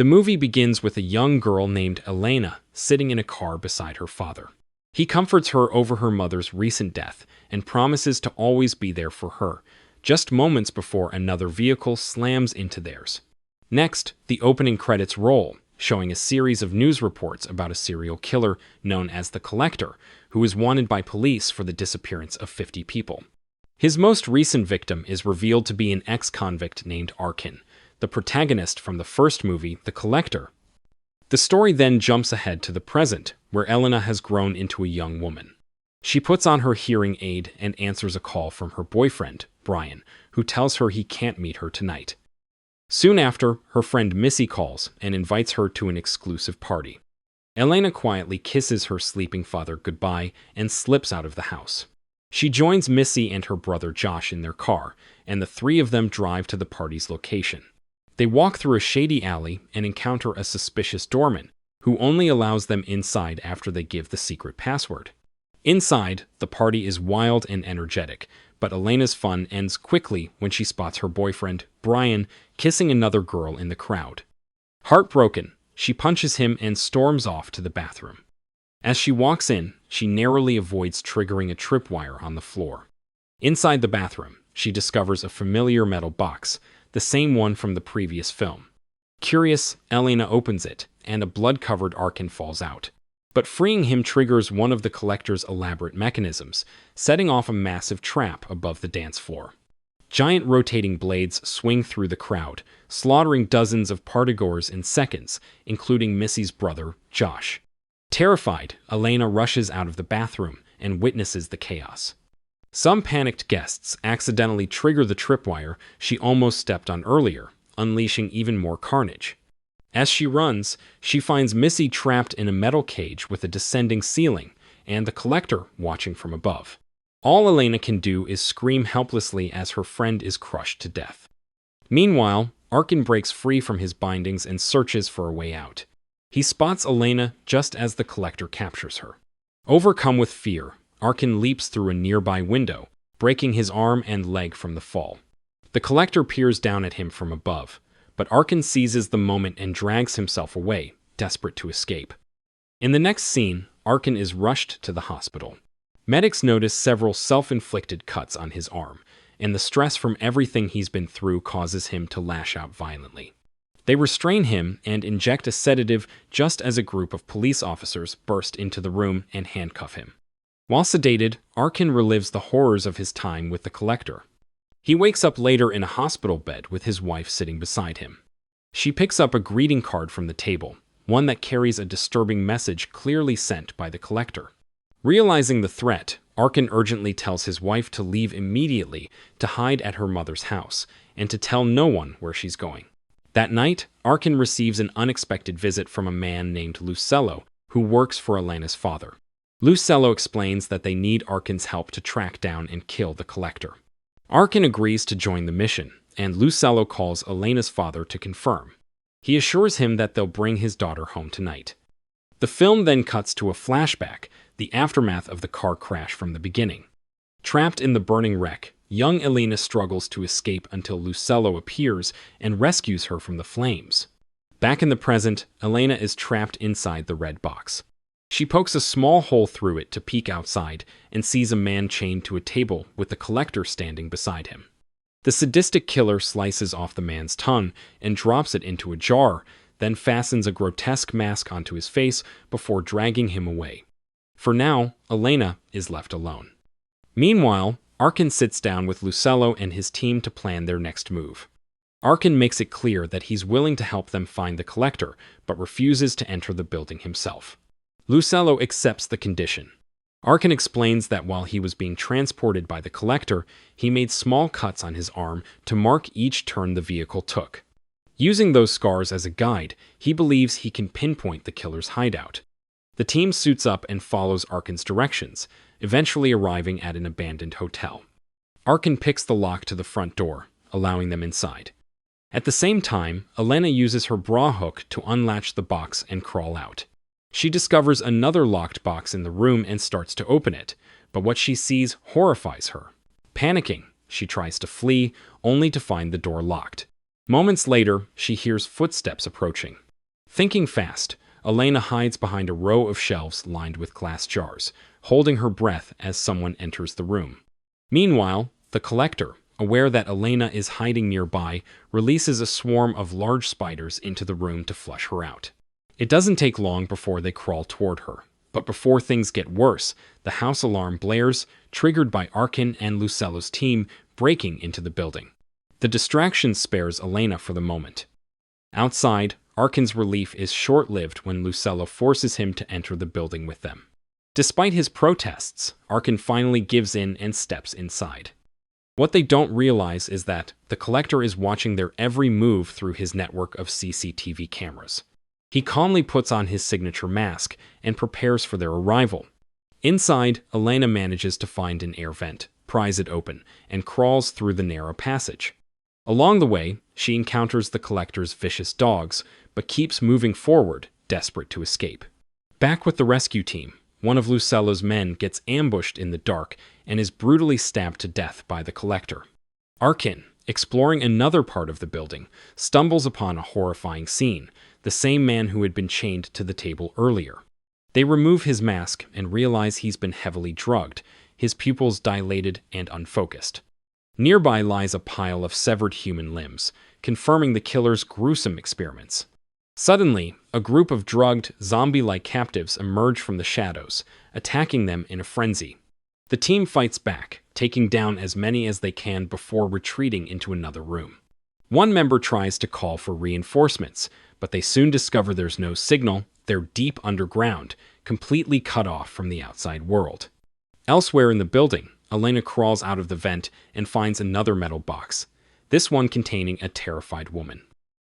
The movie begins with a young girl named Elena sitting in a car beside her father. He comforts her over her mother's recent death and promises to always be there for her, just moments before another vehicle slams into theirs. Next, the opening credits roll, showing a series of news reports about a serial killer known as the Collector, who is wanted by police for the disappearance of 50 people. His most recent victim is revealed to be an ex-convict named Arkin, the protagonist from the first movie, The Collector. The story then jumps ahead to the present, where Elena has grown into a young woman. She puts on her hearing aid and answers a call from her boyfriend, Brian, who tells her he can't meet her tonight. Soon after, her friend Missy calls and invites her to an exclusive party. Elena quietly kisses her sleeping father goodbye and slips out of the house. She joins Missy and her brother Josh in their car, and the three of them drive to the party's location. They walk through a shady alley and encounter a suspicious doorman, who only allows them inside after they give the secret password. Inside, the party is wild and energetic, but Elena's fun ends quickly when she spots her boyfriend, Brian, kissing another girl in the crowd. Heartbroken, she punches him and storms off to the bathroom. As she walks in, she narrowly avoids triggering a tripwire on the floor. Inside the bathroom, she discovers a familiar metal box, the same one from the previous film. Curious, Elena opens it, and a blood-covered Arkin falls out. But freeing him triggers one of the Collector's elaborate mechanisms, setting off a massive trap above the dance floor. Giant rotating blades swing through the crowd, slaughtering dozens of partygoers in seconds, including Missy's brother, Josh. Terrified, Elena rushes out of the bathroom and witnesses the chaos. Some panicked guests accidentally trigger the tripwire she almost stepped on earlier, unleashing even more carnage. As she runs, she finds Missy trapped in a metal cage with a descending ceiling, and the Collector watching from above. All Elena can do is scream helplessly as her friend is crushed to death. Meanwhile, Arkin breaks free from his bindings and searches for a way out. He spots Elena just as the Collector captures her. Overcome with fear, Arkin leaps through a nearby window, breaking his arm and leg from the fall. The Collector peers down at him from above, but Arkin seizes the moment and drags himself away, desperate to escape. In the next scene, Arkin is rushed to the hospital. Medics notice several self-inflicted cuts on his arm, and the stress from everything he's been through causes him to lash out violently. They restrain him and inject a sedative just as a group of police officers burst into the room and handcuff him. While sedated, Arkin relives the horrors of his time with the Collector. He wakes up later in a hospital bed with his wife sitting beside him. She picks up a greeting card from the table, one that carries a disturbing message clearly sent by the Collector. Realizing the threat, Arkin urgently tells his wife to leave immediately to hide at her mother's house, and to tell no one where she's going. That night, Arkin receives an unexpected visit from a man named Lucello, who works for Elena's father. Lucello explains that they need Arkin's help to track down and kill the Collector. Arkin agrees to join the mission, and Lucello calls Elena's father to confirm. He assures him that they'll bring his daughter home tonight. The film then cuts to a flashback, the aftermath of the car crash from the beginning. Trapped in the burning wreck, young Elena struggles to escape until Lucello appears and rescues her from the flames. Back in the present, Elena is trapped inside the red box. She pokes a small hole through it to peek outside and sees a man chained to a table with the Collector standing beside him. The sadistic killer slices off the man's tongue and drops it into a jar, then fastens a grotesque mask onto his face before dragging him away. For now, Elena is left alone. Meanwhile, Arkin sits down with Lucello and his team to plan their next move. Arkin makes it clear that he's willing to help them find the Collector, but refuses to enter the building himself. Lucello accepts the condition. Arkin explains that while he was being transported by the Collector, he made small cuts on his arm to mark each turn the vehicle took. Using those scars as a guide, he believes he can pinpoint the killer's hideout. The team suits up and follows Arkin's directions, eventually arriving at an abandoned hotel. Arkin picks the lock to the front door, allowing them inside. At the same time, Elena uses her bra hook to unlatch the box and crawl out. She discovers another locked box in the room and starts to open it, but what she sees horrifies her. Panicking, she tries to flee, only to find the door locked. Moments later, she hears footsteps approaching. Thinking fast, Elena hides behind a row of shelves lined with glass jars, holding her breath as someone enters the room. Meanwhile, the collector, aware that Elena is hiding nearby, releases a swarm of large spiders into the room to flush her out. It doesn't take long before they crawl toward her. But before things get worse, the house alarm blares, triggered by Arkin and Lucello's team breaking into the building. The distraction spares Elena for the moment. Outside, Arkin's relief is short-lived when Lucello forces him to enter the building with them. Despite his protests, Arkin finally gives in and steps inside. What they don't realize is that the collector is watching their every move through his network of CCTV cameras. He calmly puts on his signature mask and prepares for their arrival. Inside, Elena manages to find an air vent, pries it open, and crawls through the narrow passage. Along the way, she encounters the collector's vicious dogs, but keeps moving forward, desperate to escape. Back with the rescue team, one of Lucello's men gets ambushed in the dark and is brutally stabbed to death by the collector. Arkin, exploring another part of the building, stumbles upon a horrifying scene, the same man who had been chained to the table earlier. They remove his mask and realize he's been heavily drugged, his pupils dilated and unfocused. Nearby lies a pile of severed human limbs, confirming the killer's gruesome experiments. Suddenly, a group of drugged, zombie-like captives emerge from the shadows, attacking them in a frenzy. The team fights back, taking down as many as they can before retreating into another room. One member tries to call for reinforcements, but they soon discover there's no signal. They're deep underground, completely cut off from the outside world. Elsewhere in the building, Elena crawls out of the vent and finds another metal box, this one containing a terrified woman.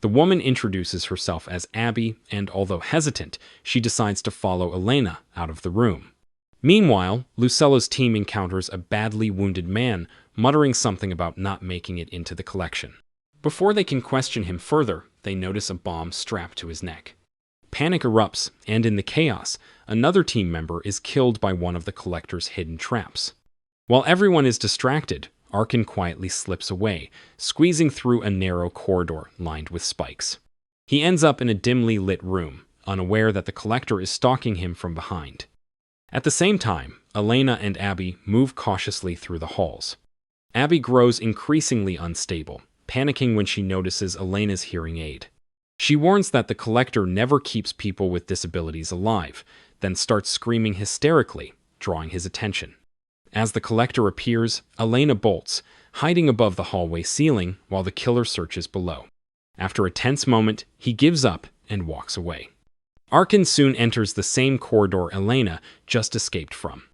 The woman introduces herself as Abby, and although hesitant, she decides to follow Elena out of the room. Meanwhile, Lucello's team encounters a badly wounded man, muttering something about not making it into the collection. Before they can question him further, they notice a bomb strapped to his neck. Panic erupts, and in the chaos, another team member is killed by one of the collector's hidden traps. While everyone is distracted, Arkin quietly slips away, squeezing through a narrow corridor lined with spikes. He ends up in a dimly lit room, unaware that the collector is stalking him from behind. At the same time, Elena and Abby move cautiously through the halls. Abby grows increasingly unstable, panicking when she notices Elena's hearing aid. She warns that the collector never keeps people with disabilities alive, then starts screaming hysterically, drawing his attention. As the collector appears, Elena bolts, hiding above the hallway ceiling while the killer searches below. After a tense moment, he gives up and walks away. Arkin soon enters the same corridor Elena just escaped from.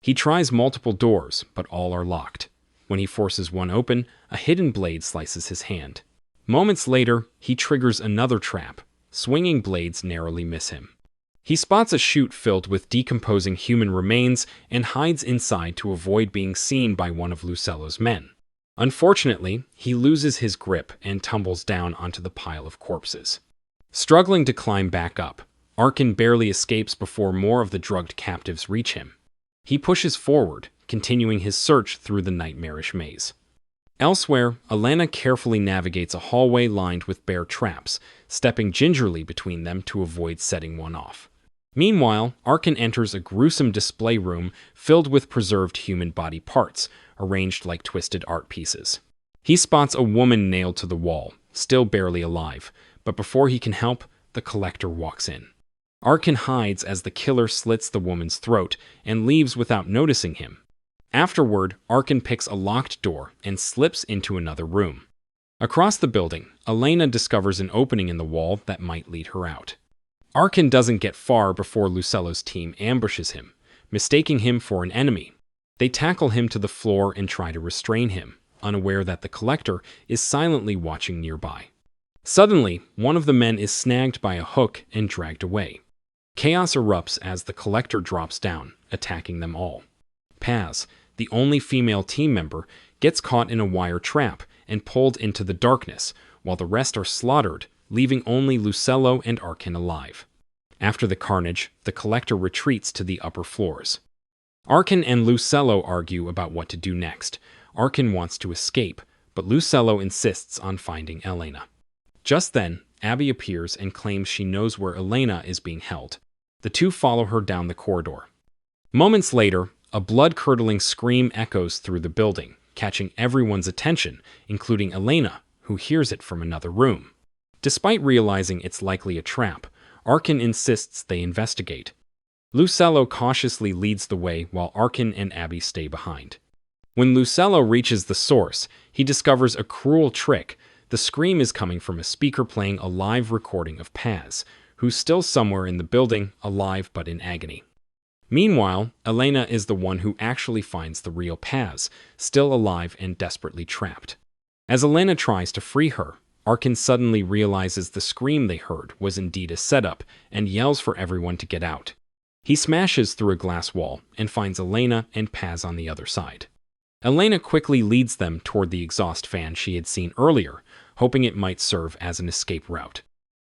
He tries multiple doors, but all are locked. When he forces one open, a hidden blade slices his hand. Moments later, he triggers another trap. Swinging blades narrowly miss him. He spots a chute filled with decomposing human remains and hides inside to avoid being seen by one of Lucello's men. Unfortunately, he loses his grip and tumbles down onto the pile of corpses. Struggling to climb back up, Arkin barely escapes before more of the drugged captives reach him. He pushes forward, continuing his search through the nightmarish maze. Elsewhere, Elena carefully navigates a hallway lined with bear traps, stepping gingerly between them to avoid setting one off. Meanwhile, Arkin enters a gruesome display room filled with preserved human body parts, arranged like twisted art pieces. He spots a woman nailed to the wall, still barely alive, but before he can help, the collector walks in. Arkin hides as the killer slits the woman's throat and leaves without noticing him. Afterward, Arkin picks a locked door and slips into another room. Across the building, Elena discovers an opening in the wall that might lead her out. Arkin doesn't get far before Lucello's team ambushes him, mistaking him for an enemy. They tackle him to the floor and try to restrain him, unaware that the collector is silently watching nearby. Suddenly, one of the men is snagged by a hook and dragged away. Chaos erupts as the collector drops down, attacking them all. Paz, the only female team member, gets caught in a wire trap and pulled into the darkness, while the rest are slaughtered, leaving only Lucello and Arkin alive. After the carnage, the collector retreats to the upper floors. Arkin and Lucello argue about what to do next. Arkin wants to escape, but Lucello insists on finding Elena. Just then, Abby appears and claims she knows where Elena is being held. The two follow her down the corridor. Moments later, a blood-curdling scream echoes through the building, catching everyone's attention, including Elena, who hears it from another room. Despite realizing it's likely a trap, Arkin insists they investigate. Lucello cautiously leads the way while Arkin and Abby stay behind. When Lucello reaches the source, he discovers a cruel trick. The scream is coming from a speaker playing a live recording of Paz, who's still somewhere in the building, alive but in agony. Meanwhile, Elena is the one who actually finds the real Paz, still alive and desperately trapped. As Elena tries to free her, Arkin suddenly realizes the scream they heard was indeed a setup and yells for everyone to get out. He smashes through a glass wall and finds Elena and Paz on the other side. Elena quickly leads them toward the exhaust fan she had seen earlier, hoping it might serve as an escape route.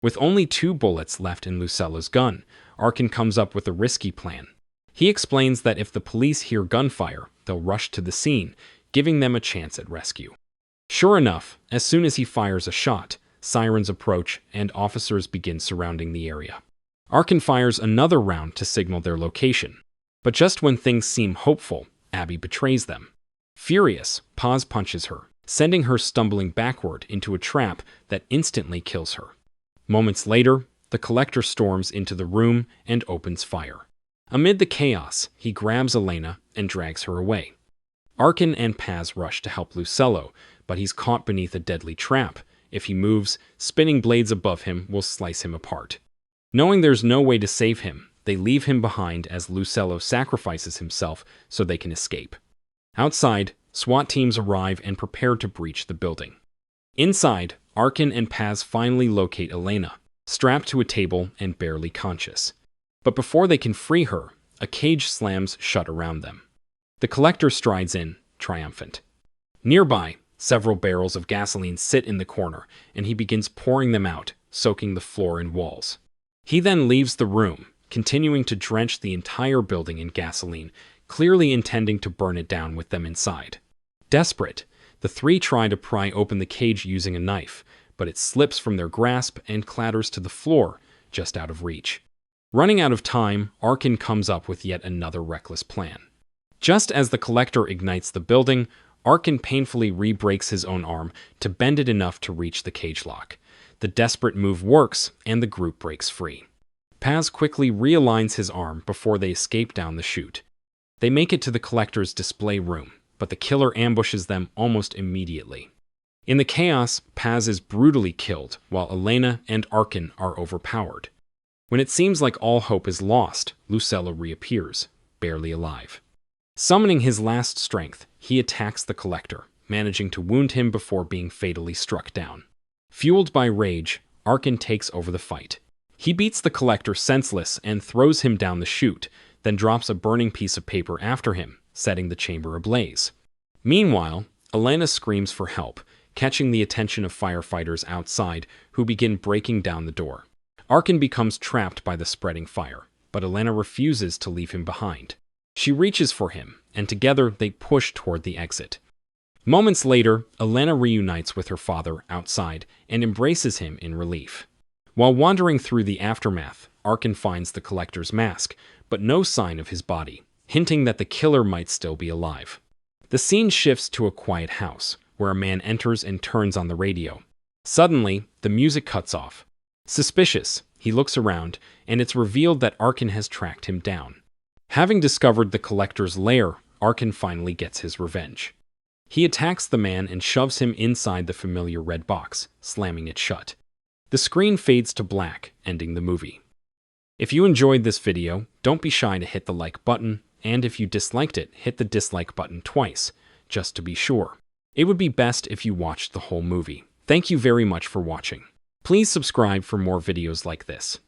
With only 2 bullets left in Lucello's gun, Arkin comes up with a risky plan. He explains that if the police hear gunfire, they'll rush to the scene, giving them a chance at rescue. Sure enough, as soon as he fires a shot, sirens approach and officers begin surrounding the area. Arkin fires another round to signal their location. But just when things seem hopeful, Abby betrays them. Furious, Paz punches her, sending her stumbling backward into a trap that instantly kills her. Moments later, the collector storms into the room and opens fire. Amid the chaos, he grabs Elena and drags her away. Arkin and Paz rush to help Lucello, but he's caught beneath a deadly trap. If he moves, spinning blades above him will slice him apart. Knowing there's no way to save him, they leave him behind as Lucello sacrifices himself so they can escape. Outside, SWAT teams arrive and prepare to breach the building. Inside, Arkin and Paz finally locate Elena, strapped to a table and barely conscious. But before they can free her, a cage slams shut around them. The collector strides in, triumphant. Nearby, several barrels of gasoline sit in the corner, and he begins pouring them out, soaking the floor and walls. He then leaves the room, continuing to drench the entire building in gasoline, clearly intending to burn it down with them inside. Desperate, the 3 try to pry open the cage using a knife, but it slips from their grasp and clatters to the floor, just out of reach. Running out of time, Arkin comes up with yet another reckless plan. Just as the collector ignites the building, Arkin painfully re-breaks his own arm to bend it enough to reach the cage lock. The desperate move works, and the group breaks free. Paz quickly realigns his arm before they escape down the chute. They make it to the collector's display room, but the killer ambushes them almost immediately. In the chaos, Paz is brutally killed, while Elena and Arkin are overpowered. When it seems like all hope is lost, Lucello reappears, barely alive. Summoning his last strength, he attacks the collector, managing to wound him before being fatally struck down. Fueled by rage, Arkin takes over the fight. He beats the collector senseless and throws him down the chute, then drops a burning piece of paper after him, setting the chamber ablaze. Meanwhile, Elena screams for help, catching the attention of firefighters outside, who begin breaking down the door. Arkin becomes trapped by the spreading fire, but Elena refuses to leave him behind. She reaches for him, and together they push toward the exit. Moments later, Elena reunites with her father outside and embraces him in relief. While wandering through the aftermath, Arkin finds the collector's mask, but no sign of his body, hinting that the killer might still be alive. The scene shifts to a quiet house, where a man enters and turns on the radio. Suddenly, the music cuts off. Suspicious, he looks around, and it's revealed that Arkin has tracked him down. Having discovered the collector's lair, Arkin finally gets his revenge. He attacks the man and shoves him inside the familiar red box, slamming it shut. The screen fades to black, ending the movie. If you enjoyed this video, don't be shy to hit the like button, and if you disliked it, hit the dislike button twice, just to be sure. It would be best if you watched the whole movie. Thank you very much for watching. Please subscribe for more videos like this.